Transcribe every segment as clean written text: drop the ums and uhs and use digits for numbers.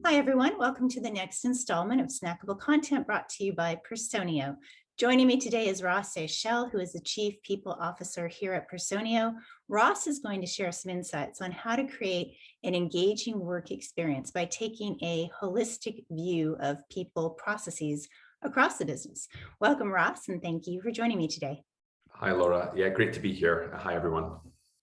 Hi, everyone. Welcome to the next installment of Snackable Content brought to you by Personio. Joining me today is Ross Seychell, who is the Chief People Officer here at Personio. Ross is going to share some insights on how to create an engaging work experience by taking a holistic view of people processes across the business. Welcome, Ross, and thank you for joining me today. Hi, Laura. Yeah, great to be here. Hi, everyone.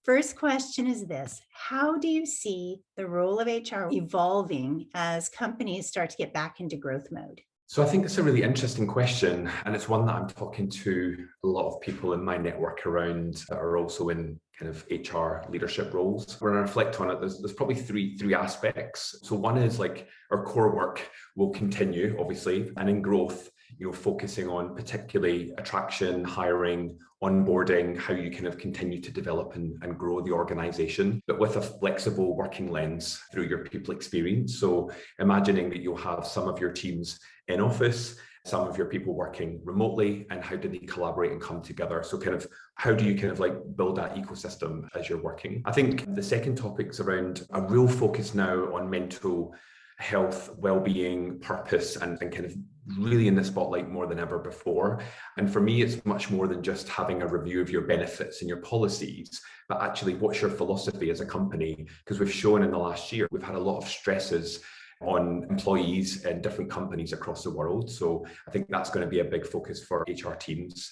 First question is this: how do you see the role of HR evolving as companies start to get back into growth mode? So I think it's a really interesting question, and it's one that I'm talking to a lot of people in my network around that are also in kind of HR leadership roles. When I reflect on it, there's probably three aspects. So one is like our core work will continue, obviously, and in growth, focusing on particularly attraction, hiring, onboarding, how you kind of continue to develop and grow the organization, but with a flexible working lens through your people experience. So imagining that you'll have some of your teams in office, some of your people working remotely, and how do they collaborate and come together? So kind of how do you kind of like build that ecosystem as you're working? I think the second topic is around a real focus now on mental health, well-being, purpose, and kind of really in the spotlight more than ever before. And for me, it's much more than just having a review of your benefits and your policies, but actually what's your philosophy as a company? Because we've shown in the last year, we've had a lot of stresses on employees in different companies across the world. So I think that's going to be a big focus for HR teams.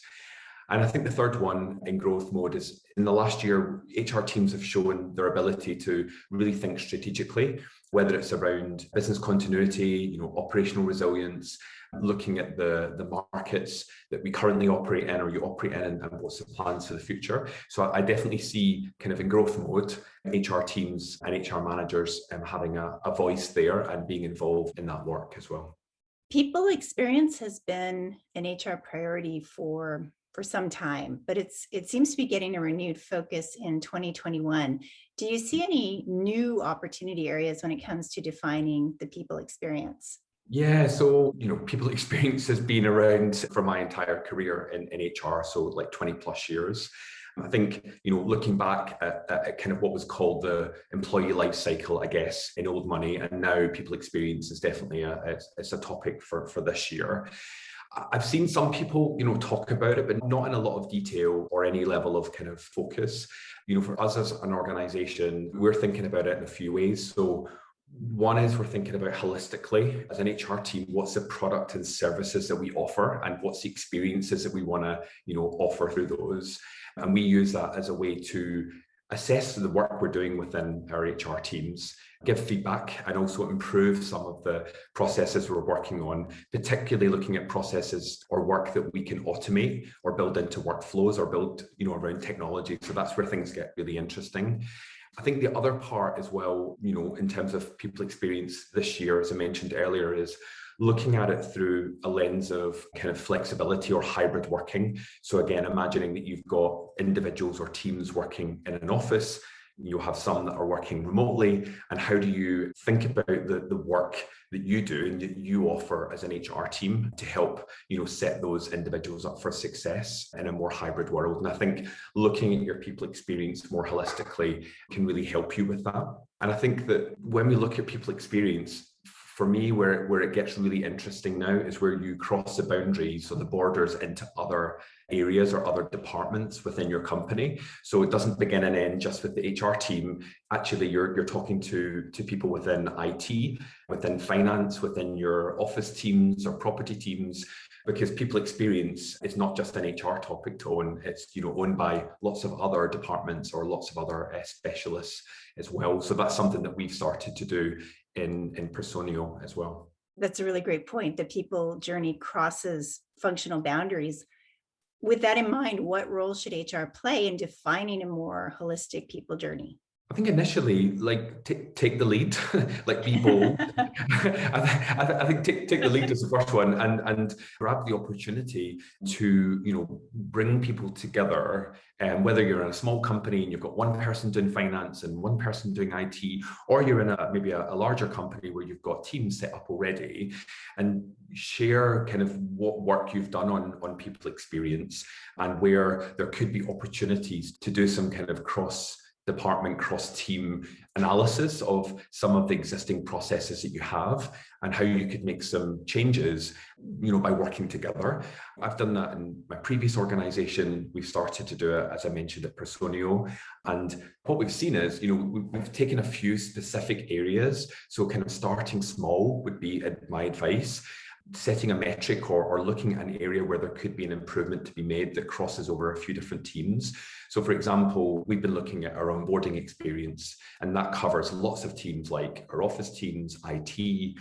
And I think the third one in growth mode is in the last year, HR teams have shown their ability to really think strategically, whether it's around business continuity, operational resilience, looking at the markets that we currently operate in or you operate in and what's the plans for the future. So I definitely see kind of in growth mode, HR teams and HR managers having a voice there and being involved in that work as well. People experience has been an HR priority for some time, but it seems to be getting a renewed focus in 2021. Do you see any new opportunity areas when it comes to defining the people experience? Yeah, so, people experience has been around for my entire career in HR, so like 20 plus years. I think, looking back at kind of what was called the employee life cycle, I guess, in old money, and now people experience is definitely it's a topic for this year. I've seen some people, talk about it, but not in a lot of detail or any level of kind of focus. For us as an organization, we're thinking about it in a few ways. So one is we're thinking about holistically as an HR team, what's the product and services that we offer and what's the experiences that we want to, offer through those. And we use that as a way to assess the work we're doing within our HR teams, give feedback, and also improve some of the processes we're working on, particularly looking at processes or work that we can automate or build into workflows or build, around technology. So that's where things get really interesting. I think the other part as well, in terms of people experience this year, as I mentioned earlier, is looking at it through a lens of kind of flexibility or hybrid working. So again, imagining that you've got individuals or teams working in an office, you'll have some that are working remotely, and how do you think about the work that you do and that you offer as an HR team to help, set those individuals up for success in a more hybrid world. And I think looking at your people experience more holistically can really help you with that. And I think that when we look at people experience, for me, where it gets really interesting now is where you cross the boundaries or the borders into other areas or other departments within your company. So it doesn't begin and end just with the HR team. Actually, you're talking to people within IT, within finance, within your office teams or property teams, because people experience is not just an HR topic to own. It's owned by lots of other departments or lots of other specialists as well. So that's something that we've started to do in Personio as well. That's a really great point. The people journey crosses functional boundaries. With that in mind, what role should HR play in defining a more holistic people journey? I think initially, like take the lead, like be bold. I think take the lead is the first one, and grab the opportunity to bring people together. And whether you're in a small company and you've got one person doing finance and one person doing IT, or you're in maybe a larger company where you've got teams set up already, and share kind of what work you've done on people experience and where there could be opportunities to do some kind of cross cross-department, cross-team analysis of some of the existing processes that you have and how you could make some changes, by working together. I've done that in my previous organization. We've started to do it, as I mentioned, at Personio. And what we've seen is, we've taken a few specific areas. So kind of starting small would be my advice. Setting a metric or looking at an area where there could be an improvement to be made that crosses over a few different teams. So for example, we've been looking at our onboarding experience, and that covers lots of teams like our office teams, IT,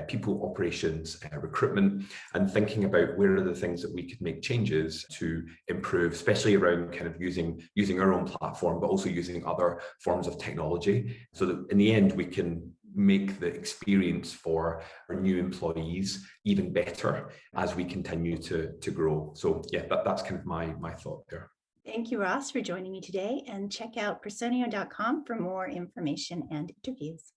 people operations, recruitment, and thinking about where are the things that we could make changes to improve, especially around kind of using our own platform, but also using other forms of technology, so that in the end we can make the experience for our new employees even better as we continue to grow. So yeah, that's kind of my thought there. Thank you, Ross, for joining me today, and check out personio.com for more information and interviews.